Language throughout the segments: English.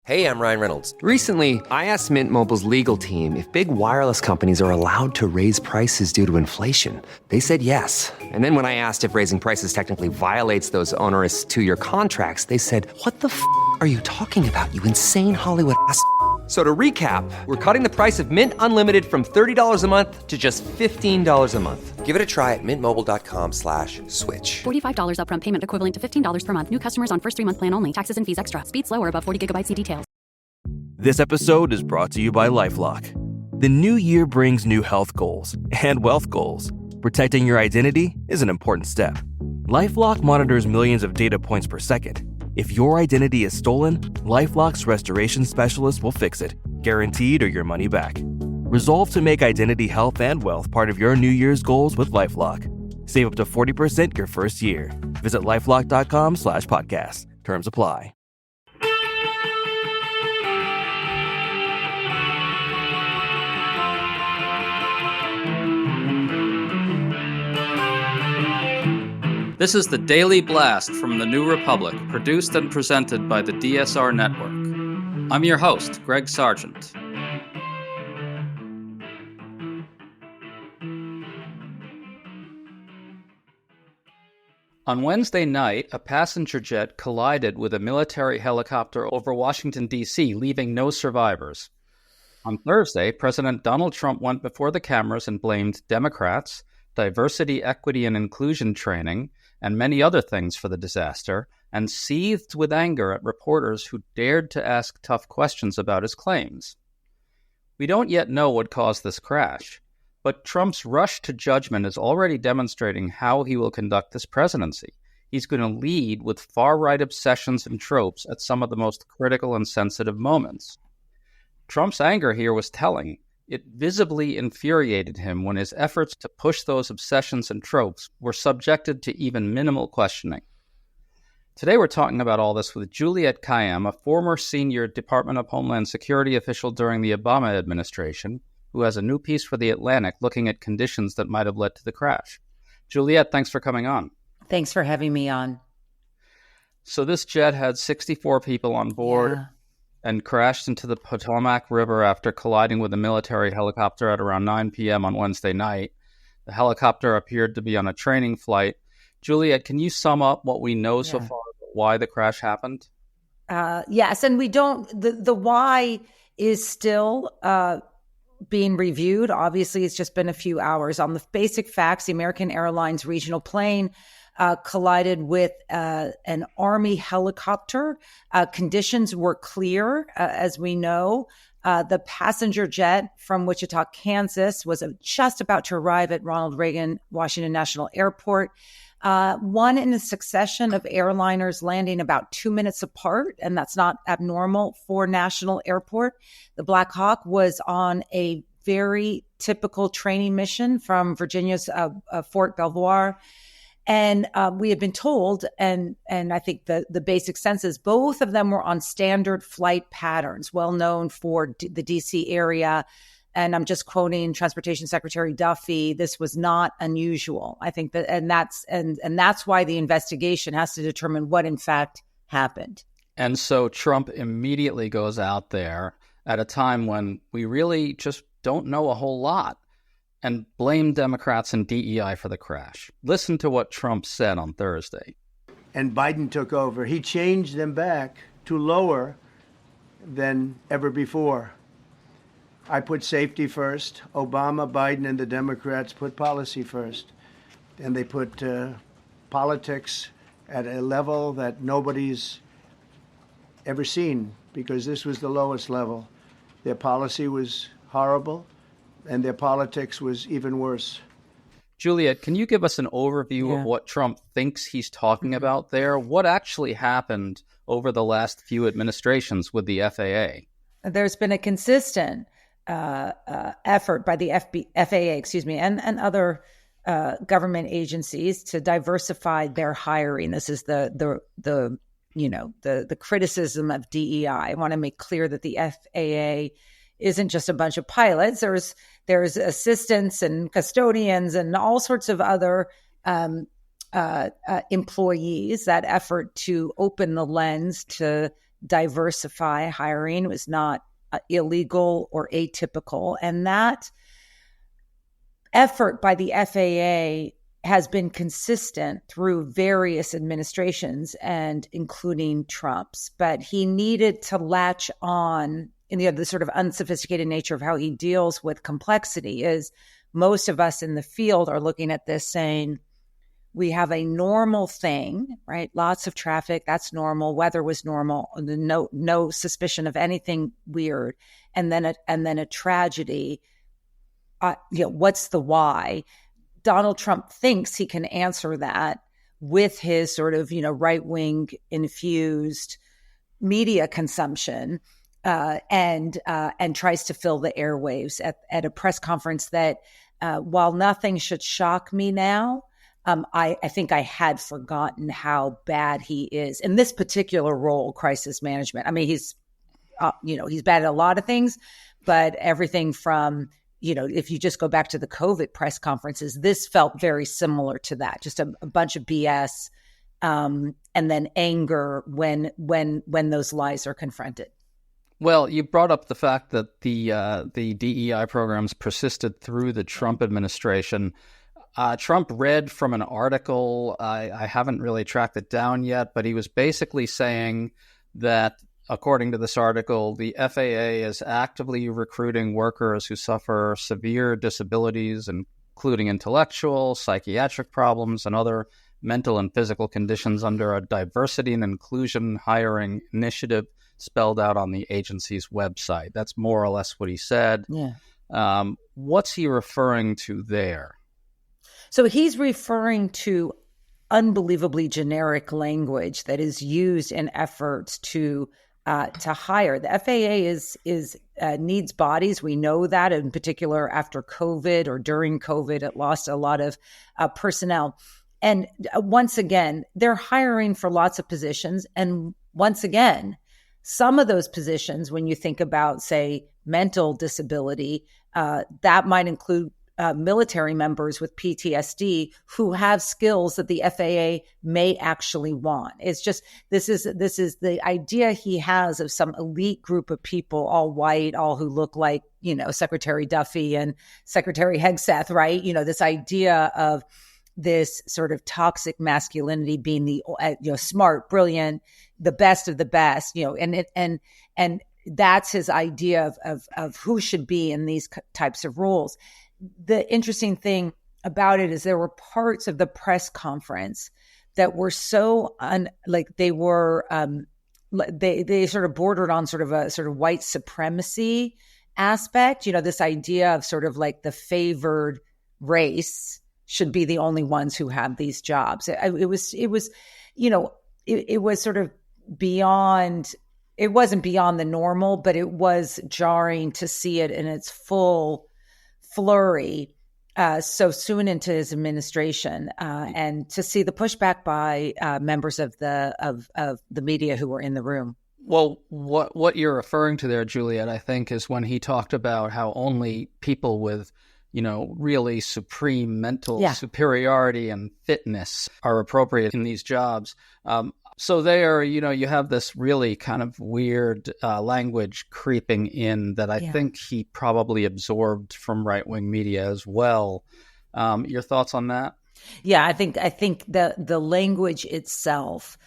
Hey, I'm Ryan Reynolds. Recently, I asked Mint Mobile's legal team if big wireless companies are allowed to raise prices due to inflation. They said yes. And then when I asked if raising prices technically violates those onerous two-year contracts, they said, "What the f*** are you talking about, you insane Hollywood ass?" So to recap, we're cutting the price of Mint Unlimited from $30 a month to just $15 a month. Give it a try at mintmobile.com/switch. $45 upfront payment equivalent to $15 per month. New customers on first 3-month plan only. Taxes and fees extra. Speed slower above 40 gigabytes. See details. This episode is brought to you by Lifelock. The new year brings new health goals and wealth goals. Protecting your identity is an important step. Lifelock monitors millions of data points per second. If your identity is stolen, Lifelock's restoration specialist will fix it, guaranteed or your money back. Resolve to make identity health and wealth part of your New Year's goals with LifeLock. Save up to 40% your first year. Visit LifeLock.com/podcast. Terms apply. This is the Daily Blast from the New Republic, produced and presented by the DSR Network. I'm your host, Greg Sargent. On Wednesday night, a passenger jet collided with a military helicopter over Washington, D.C., leaving no survivors. On Thursday, President Donald Trump went before the cameras and blamed Democrats, diversity, equity, and inclusion training, and many other things for the disaster, and seethed with anger at reporters who dared to ask tough questions about his claims. We don't yet know what caused this crash, but Trump's rush to judgment is already demonstrating how he will conduct this presidency. He's going to lead with far-right obsessions and tropes at some of the most critical and sensitive moments. Trump's anger here was telling. It visibly infuriated him when his efforts to push those obsessions and tropes were subjected to even minimal questioning. Today we're talking about all this with Juliette Kayyem, a former senior Department of Homeland Security official during the Obama administration, who has a new piece for The Atlantic looking at conditions that might have led to the crash. Juliette, thanks for coming on. Thanks for having me on. So this jet had 64 people on board. And crashed into the Potomac River after colliding with a military helicopter at around 9 p.m. on Wednesday night. The helicopter appeared to be on a training flight. Juliette, can you sum up what we know so far about why the crash happened? Yes, and we don't, the why is still being reviewed. Obviously, it's just been a few hours. On the basic facts, the American Airlines regional plane collided with an Army helicopter. Conditions were clear, as we know. The passenger jet from Wichita, Kansas, was just about to arrive at Ronald Reagan Washington National Airport. One in a succession of airliners landing about 2 minutes apart, and that's not abnormal for National Airport. The Black Hawk was on a very typical training mission from Virginia's Fort Belvoir. And we had been told, and I think the basic sense is both of them were on standard flight patterns, well known for the D.C. area. And I'm just quoting Transportation Secretary Duffy. This was not unusual. I think that, and that's why the investigation has to determine what in fact happened. And so Trump immediately goes out there at a time when we really just don't know a whole lot, and blame Democrats and DEI for the crash. Listen to what Trump said on Thursday. And Biden took over. He changed them back to lower than ever before. I put safety first. Obama, Biden, and the Democrats put policy first. And they put politics at a level that nobody's ever seen, because this was the lowest level. Their policy was horrible, and their politics was even worse. Juliette, can you give us an overview of what Trump thinks he's talking about there? What actually happened over the last few administrations with the FAA? There's been a consistent effort by the FAA, and other government agencies to diversify their hiring. This is the criticism of DEI. I want to make clear that the FAA isn't just a bunch of pilots. There's assistants and custodians and all sorts of other employees. That effort to open the lens to diversify hiring. It was not illegal or atypical. And that effort by the FAA has been consistent through various administrations and including Trump's, but he needed to latch on in the sort of unsophisticated nature of how he deals with complexity. Is most of us in the field are looking at this saying, we have a normal thing, right? Lots of traffic, that's normal. Weather was normal. No suspicion of anything weird. And then a tragedy. What's the why? Donald Trump thinks he can answer that with his sort of, right-wing infused media consumption, and tries to fill the airwaves at a press conference that, while nothing should shock me now, I think I had forgotten how bad he is in this particular role, crisis management. I mean, he's bad at a lot of things, but everything from, if you just go back to the COVID press conferences, this felt very similar to that, just a bunch of BS, and then anger when those lies are confronted. Well, you brought up the fact that the DEI programs persisted through the Trump administration. Trump read from an article, I haven't really tracked it down yet, but he was basically saying that, according to this article, the FAA is actively recruiting workers who suffer severe disabilities, including intellectual, psychiatric problems, and other mental and physical conditions under a diversity and inclusion hiring initiative spelled out on the agency's website. That's more or less what he said. Yeah. What's he referring to there? So he's referring to unbelievably generic language that is used in efforts to hire. The FAA needs bodies. We know that, in particular after COVID or during COVID, it lost a lot of personnel. And once again, they're hiring for lots of positions. And once again, some of those positions, when you think about, say, mental disability, that might include military members with PTSD who have skills that the FAA may actually want. It's just, this is the idea he has of some elite group of people, all white, all who look like, Secretary Duffy and Secretary Hegseth, right? This idea of this sort of toxic masculinity being the, smart, brilliant, the best of the best, and that's his idea of who should be in these types of roles. The interesting thing about it is there were parts of the press conference that were so they sort of bordered on sort of a sort of white supremacy aspect. This idea of sort of like the favored race should be the only ones who have these jobs. It was sort of beyond. It wasn't beyond the normal, but it was jarring to see it in its full flurry so soon into his administration, and to see the pushback by members of the media who were in the room. Well, what you're referring to there, Juliet, I think, is when he talked about how only people with, really supreme mental superiority and fitness are appropriate in these jobs. So there, you have this really kind of weird language creeping in that I think he probably absorbed from right-wing media as well. Your thoughts on that? Yeah, I think the language itself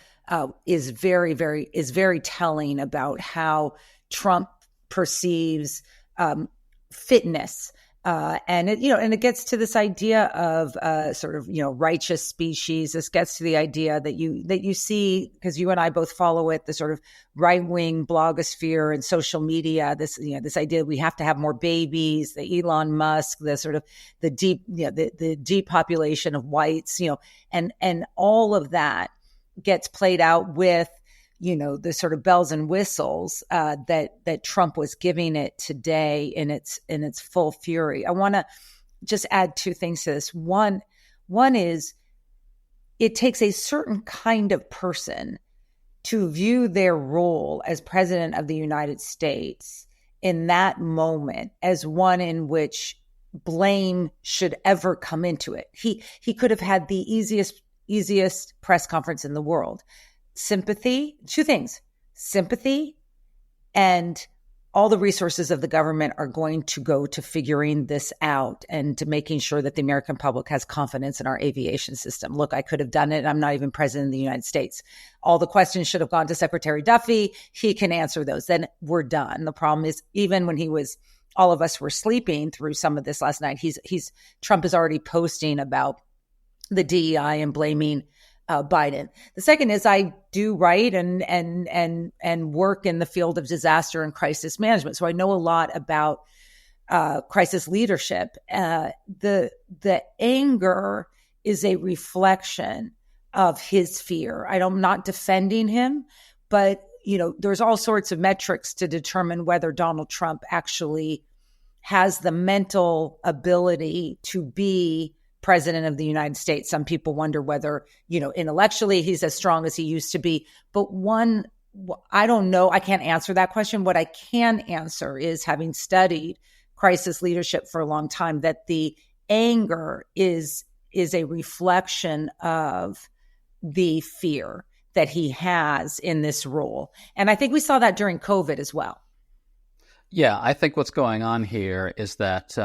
is very telling about how Trump perceives fitness. And it gets to this idea of sort of, righteous species. This gets to the idea that you see, because you and I both follow it, the sort of right-wing blogosphere and social media, this idea we have to have more babies, the Elon Musk, the sort of the depopulation of whites, and all of that gets played out with, the sort of bells and whistles that Trump was giving it today in its full fury. I want to just add two things to this. One is it takes a certain kind of person to view their role as president of the United States in that moment as one in which blame should ever come into it. He could have had the easiest press conference in the world. Sympathy, two things. sympathy, and all the resources of the government are going to go to figuring this out and to making sure that the American public has confidence in our aviation system. Look, I could have done it. I'm not even president of the United States. All the questions should have gone to Secretary Duffy. He can answer those. Then we're done. The problem is, even when all of us were sleeping through some of this last night, Trump is already posting about the DEI and blaming Biden. The second is, I do write and work in the field of disaster and crisis management. So I know a lot about crisis leadership. The anger is a reflection of his fear. I'm not defending him, but there's all sorts of metrics to determine whether Donald Trump actually has the mental ability to be president of the United States. Some people wonder whether, intellectually he's as strong as he used to be. But I don't know. I can't answer that question. What I can answer is, having studied crisis leadership for a long time, that the anger is a reflection of the fear that he has in this role. And I think we saw that during COVID as well. Yeah, I think what's going on here is that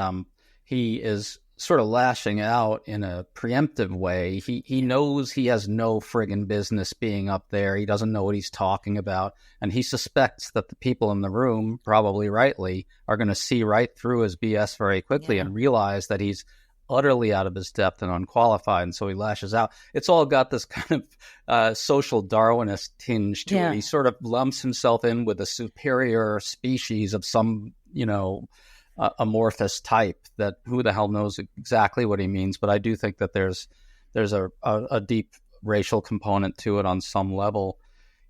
he is sort of lashing out in a preemptive way. He knows he has no friggin' business being up there. He doesn't know what he's talking about. And he suspects that the people in the room, probably rightly, are going to see right through his BS very quickly and realize that he's utterly out of his depth and unqualified. And so he lashes out. It's all got this kind of social Darwinist tinge to it. He sort of lumps himself in with a superior species of some, amorphous type that who the hell knows exactly what he means. But I do think that there's a deep racial component to it on some level.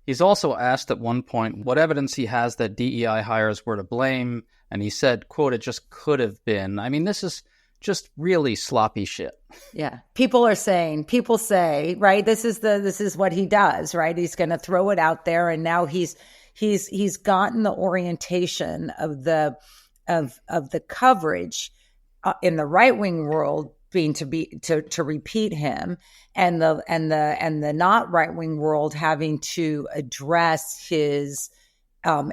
He's also asked at one point what evidence he has that DEI hires were to blame. And he said, quote, "It just could have been." I mean, this is just really sloppy shit. Yeah. People say, right, this is what he does, right? He's going to throw it out there. And now he's gotten the orientation of the coverage in the right-wing world being to repeat him, and the not right-wing world having to address his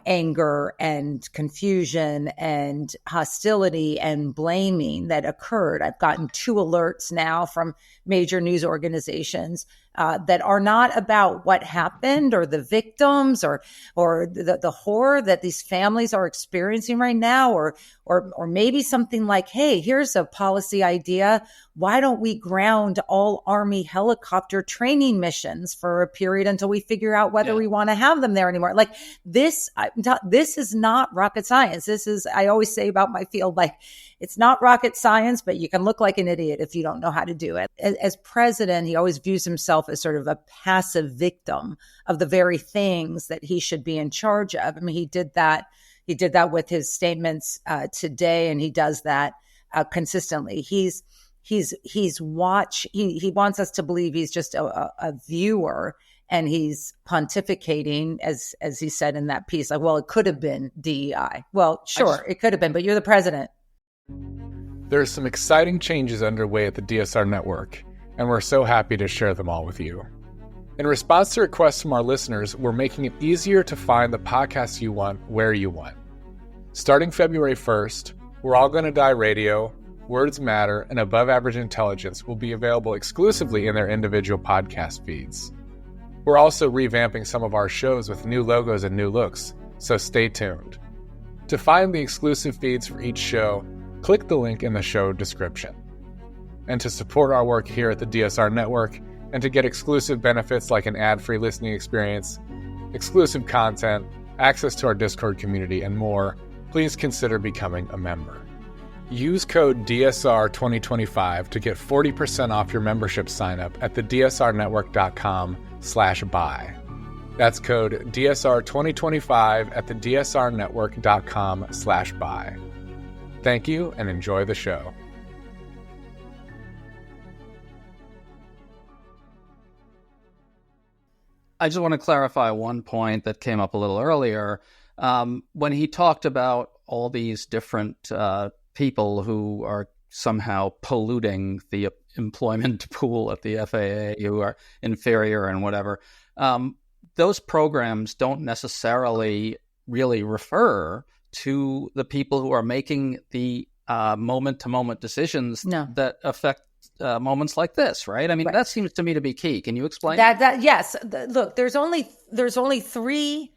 anger and confusion and hostility and blaming that occurred. I've gotten 2 alerts now from major news organizations that are not about what happened or the victims or the horror that these families are experiencing right now, or maybe something like, hey, here's a policy idea. Why don't we ground all Army helicopter training missions for a period until we figure out whether we want to have them there anymore? Like this is not rocket science. This is, I always say about my field, like, it's not rocket science, but you can look like an idiot if you don't know how to do it. As president, he always views himself as sort of a passive victim of the very things that he should be in charge of. I mean, he did that with his statements today, and he does that consistently. He wants us to believe he's just a viewer, and he's pontificating, as he said in that piece, like, well, it could have been DEI. Well, sure, it could have been, but you're the president. There are some exciting changes underway at the DSR network, and we're so happy to share them all with you. In response to requests from our listeners, we're making it easier to find the podcasts you want where you want. Starting February 1st, We're All Gonna Die Radio, Words Matter, and Above Average Intelligence will be available exclusively in their individual podcast feeds. We're also revamping some of our shows with new logos and new looks, so stay tuned. To find the exclusive feeds for each show, click the link in the show description. And to support our work here at the DSR Network, and to get exclusive benefits like an ad-free listening experience, exclusive content, access to our Discord community, and more, please consider becoming a member. Use code DSR2025 to get 40% off your membership sign-up at thedsrnetwork.com/buy. That's code DSR2025 at thedsrnetwork.com/buy. Thank you, and enjoy the show. I just want to clarify one point that came up a little earlier. When he talked about all these different people who are somehow polluting the employment pool at the FAA, who are inferior and whatever, those programs don't necessarily really refer to the people who are making the moment-to-moment decisions that affect moments like this, right? I mean, that seems to me to be key. Can you explain that? Yes. Look, there's only 3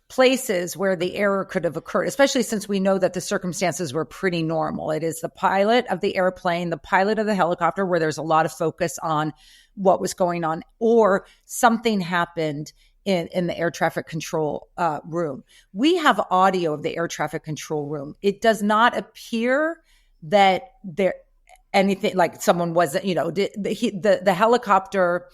places where the error could have occurred, especially since we know that the circumstances were pretty normal. It is the pilot of the airplane, the pilot of the helicopter, where there's a lot of focus on what was going on, or something happened in the air traffic control room. We have audio of the air traffic control room. It does not appear that there anything like someone wasn't, the helicopter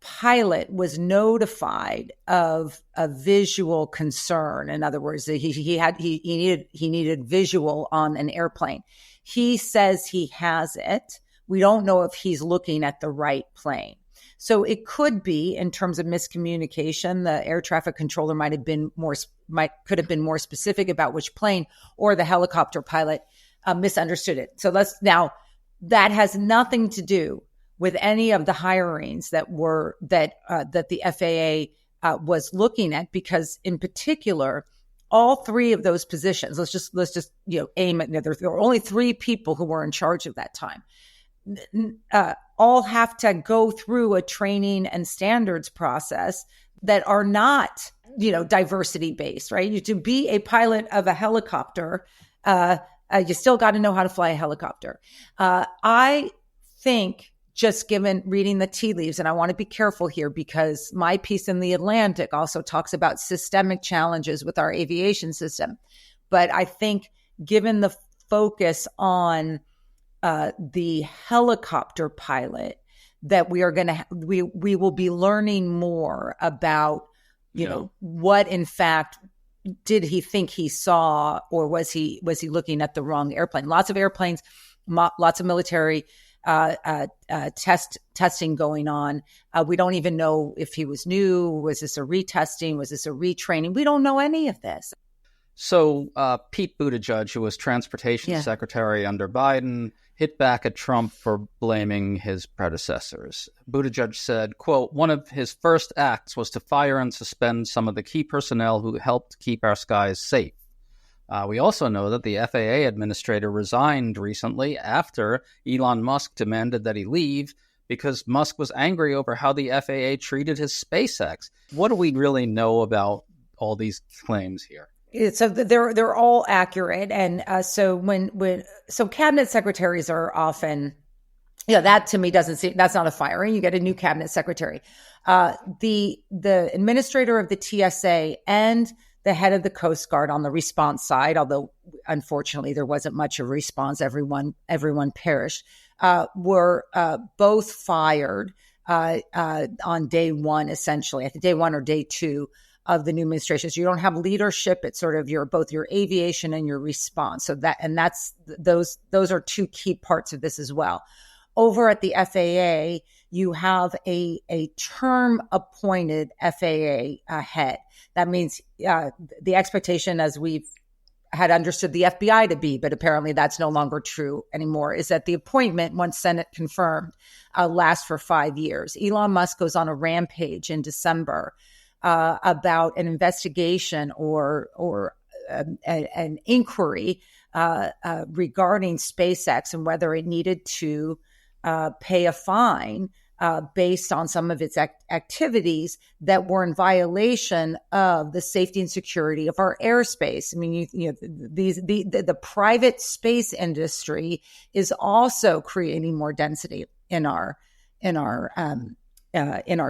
pilot was notified of a visual concern. In other words, he needed visual on an airplane. He says he has it. We don't know if he's looking at the right plane. So it could be, in terms of miscommunication, the air traffic controller could have been more specific about which plane, or the helicopter pilot misunderstood it. So that has nothing to do with any of the hirings that the FAA was looking at, because in particular, all 3 of those positions, let's just aim at, there were only 3 people who were in charge of that time. All have to go through a training and standards process that are not, diversity based, right? To be a pilot of a helicopter, you still got to know how to fly a helicopter. I think, just given reading the tea leaves, and I want to be careful here because my piece in The Atlantic also talks about systemic challenges with our aviation system. But I think, given the focus on the helicopter pilot, that we will be learning more about, what in fact did he think he saw, or was he looking at the wrong airplane? Lots of airplanes, lots of military testing going on. We don't even know if he was new. Was this a retesting? Was this a retraining? We don't know any of this. So Pete Buttigieg, who was transportation secretary under Biden, hit back at Trump for blaming his predecessors. Buttigieg said, quote, "One of his first acts was to fire and suspend some of the key personnel who helped keep our skies safe." We also know that the FAA administrator resigned recently after Elon Musk demanded that he leave because Musk was angry over how the FAA treated his SpaceX. What do we really know about all these claims here? So they're all accurate, and so cabinet secretaries are often, that to me doesn't seem, that's not a firing. You get a new cabinet secretary. The administrator of the TSA and the head of the Coast Guard on the response side, although unfortunately there wasn't much of a response, everyone perished, were both fired on day one, essentially, at day 1 or day 2 of the new administration. So you don't have leadership. It's sort of both your aviation and your response. So those are 2 key parts of this as well. Over at the FAA, you have a term appointed FAA head. That means the expectation, as we've had understood the FBI to be, but apparently that's no longer true anymore, is that the appointment, once Senate confirmed, lasts for 5 years. Elon Musk goes on a rampage in December about an investigation or an inquiry regarding SpaceX and whether it needed to pay a fine based on some of its activities that were in violation of the safety and security of our airspace. I mean, the private space industry is also creating more density in our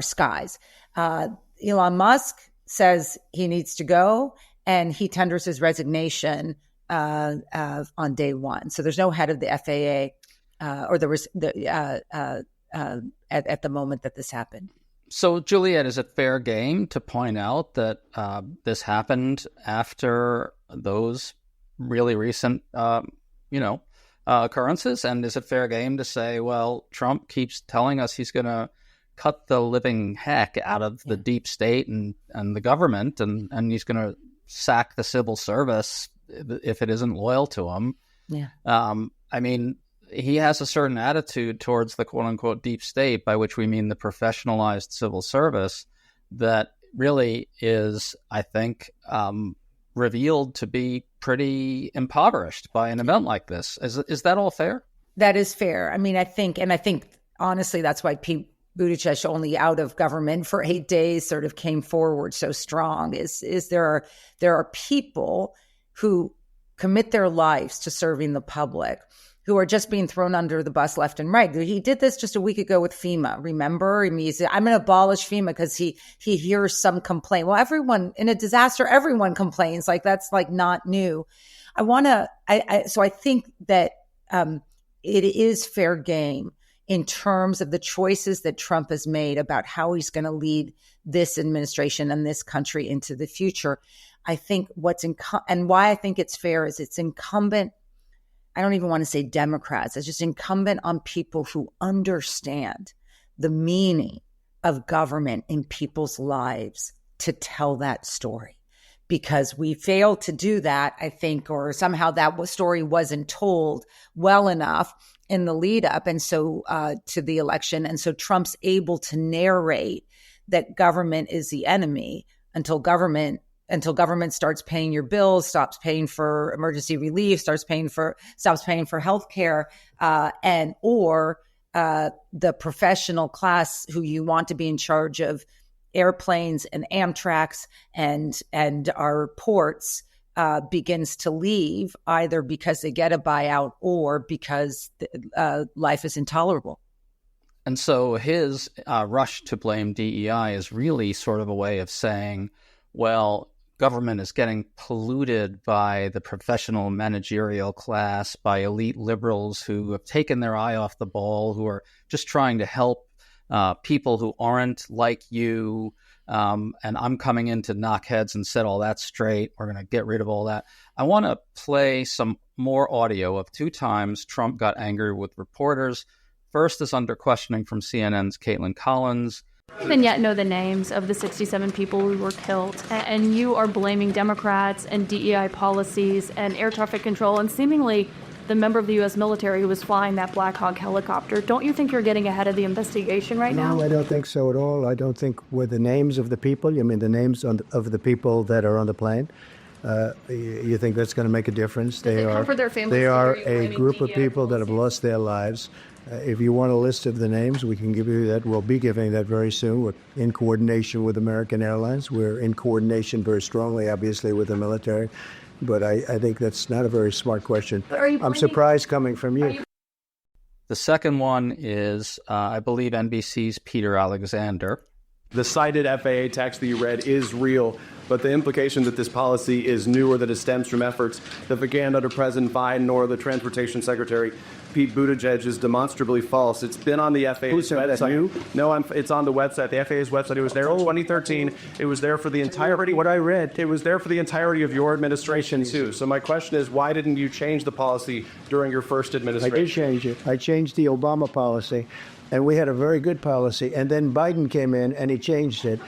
skies. Elon Musk says he needs to go, and he tenders his resignation on day 1. So there's no head of the FAA, or there was at the moment that this happened. So, Juliet, is it fair game to point out that this happened after those really recent, occurrences? And is it fair game to say, well, Trump keeps telling us he's going to cut the living heck out of the deep state and the government, and he's going to sack the civil service if it isn't loyal to him? Yeah. I mean, he has a certain attitude towards the quote unquote deep state, by which we mean the professionalized civil service, that really is, I think, revealed to be pretty impoverished by an event like this. Is that all fair? That is fair. I mean, I think honestly, that's why Pete Buttigieg, only out of government for 8 days, sort of came forward so strong. Is there are people who commit their lives to serving the public, who are just being thrown under the bus left and right. He did this just a week ago with FEMA. Remember? I mean, he said, I'm going to abolish FEMA because he hears some complaint. Well, everyone in a disaster, everyone complains. Like, that's like not new. So I think that it is fair game in terms of the choices that Trump has made about how he's going to lead this administration and this country into the future. I think and why I think it's fair is it's incumbent. I don't even want to say Democrats. It's just incumbent on people who understand the meaning of government in people's lives to tell that story. Because we failed to do that, I think, or somehow that story wasn't told well enough in the lead up and so to the election. And so Trump's able to narrate that government is the enemy until government starts paying your bills, stops paying for emergency relief, stops paying for healthcare, or the professional class who you want to be in charge of airplanes and Amtrak's and our ports begins to leave, either because they get a buyout or because life is intolerable. And so his rush to blame DEI is really sort of a way of saying, well, government is getting polluted by the professional managerial class, by elite liberals who have taken their eye off the ball, who are just trying to help people who aren't like you. And I'm coming in to knock heads and set all that straight. We're going to get rid of all that. I want to play some more audio of 2 times Trump got angry with reporters. First is under questioning from CNN's Caitlin Collins. Even yet know the names of the 67 people who were killed, and you are blaming Democrats and DEI policies and air traffic control and seemingly the member of the U.S. military who was flying that Black Hawk helicopter. Don't you think you're getting ahead of the investigation right now? No, I don't think so at all. I don't think with the names of the people, you mean the names of the people that are on the plane, you think that's going to make a difference? Does it comfort their families? They are a group of people that have lost their lives. If you want a list of the names, we can give you that. We'll be giving that very soon. We're in coordination with American Airlines. We're in coordination very strongly, obviously, with the military. But I think that's not a very smart question. I'm surprised coming from you. The second one is, I believe, NBC's Peter Alexander. The cited FAA text that you read is real, but the implication that this policy is new or that it stems from efforts that began under President Biden or the Transportation Secretary Pete Buttigieg is demonstrably false. It's been on the FAA's website. No, it's on the website, the FAA's website. It was there in 2013. It was there for the entirety. What I read, it was there for the entirety of your administration too. So my question is, why didn't you change the policy during your first administration? I did change it. I changed the Obama policy. And we had a very good policy. And then Biden came in and he changed it.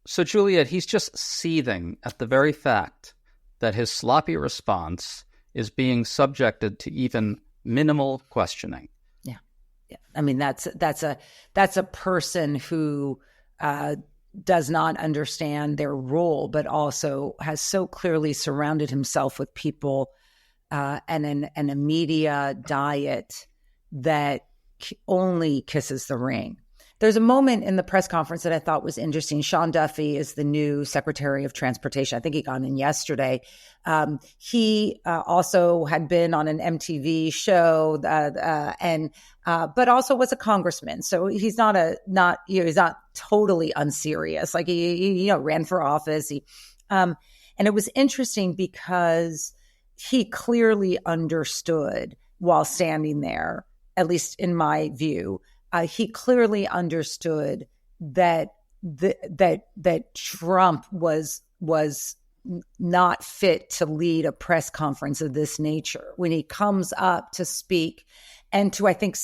So, Juliet, he's just seething at the very fact that his sloppy response is being subjected to even minimal questioning. Yeah. I mean, that's a person who does not understand their role, but also has so clearly surrounded himself with people and a media diet that only kisses the ring. There's a moment in the press conference that I thought was interesting. Sean Duffy is the new Secretary of Transportation. I think he got in yesterday. He also had been on an MTV show, but also was a congressman. So he's he's not totally unserious. Like he ran for office. And it was interesting because he clearly understood while standing there, at least in my view, he clearly understood that Trump was not fit to lead a press conference of this nature when he comes up to speak and to, I think,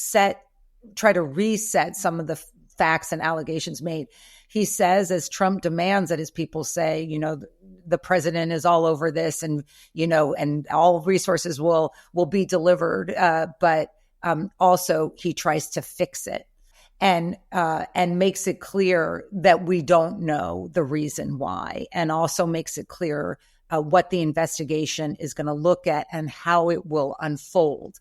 try to reset some of the facts and allegations made. He says, as Trump demands that his people say, the president is all over this, and and all resources will be delivered, but also he tries to fix it. and makes it clear that we don't know the reason why, and also makes it clear what the investigation is going to look at and how it will unfold.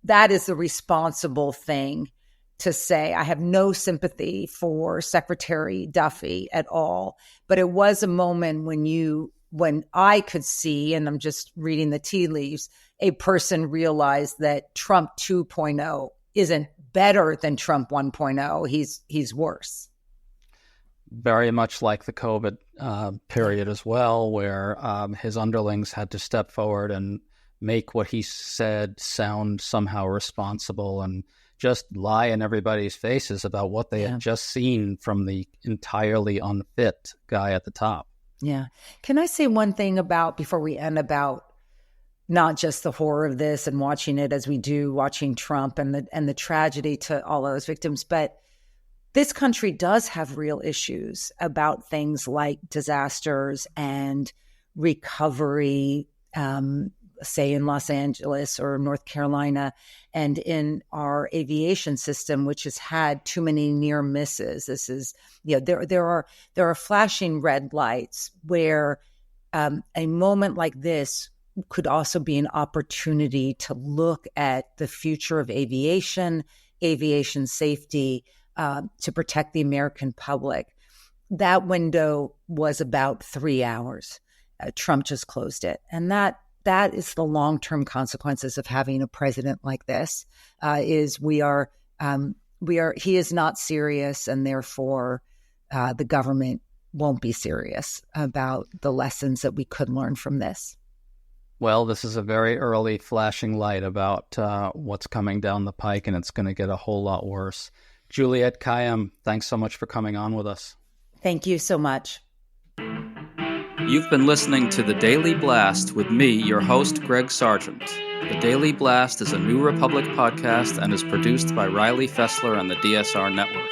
That is the responsible thing to say. I have no sympathy for Secretary Duffy at all, but it was a moment when I could see, and I'm just reading the tea leaves, a person realized that Trump 2.0 isn't better than Trump 1.0. He's worse. Very much like the COVID period as well, where his underlings had to step forward and make what he said sound somehow responsible and just lie in everybody's faces about what they had just seen from the entirely unfit guy at the top. Yeah. Can I say one thing before we end, about not just the horror of this and watching it as we do, watching Trump and the tragedy to all those victims, but this country does have real issues about things like disasters and recovery, say in Los Angeles or North Carolina, and in our aviation system, which has had too many near misses. This is, there are flashing red lights where a moment like this could also be an opportunity to look at the future of aviation safety, to protect the American public. That window was about 3 hours. Trump just closed it. And that is the long-term consequences of having a president like this, he is not serious, and therefore the government won't be serious about the lessons that we could learn from this. Well, this is a very early flashing light about what's coming down the pike, and it's going to get a whole lot worse. Juliette Kayyem, thanks so much for coming on with us. Thank you so much. You've been listening to The Daily Blast with me, your host, Greg Sargent. The Daily Blast is a New Republic podcast and is produced by Riley Fessler and the DSR Network.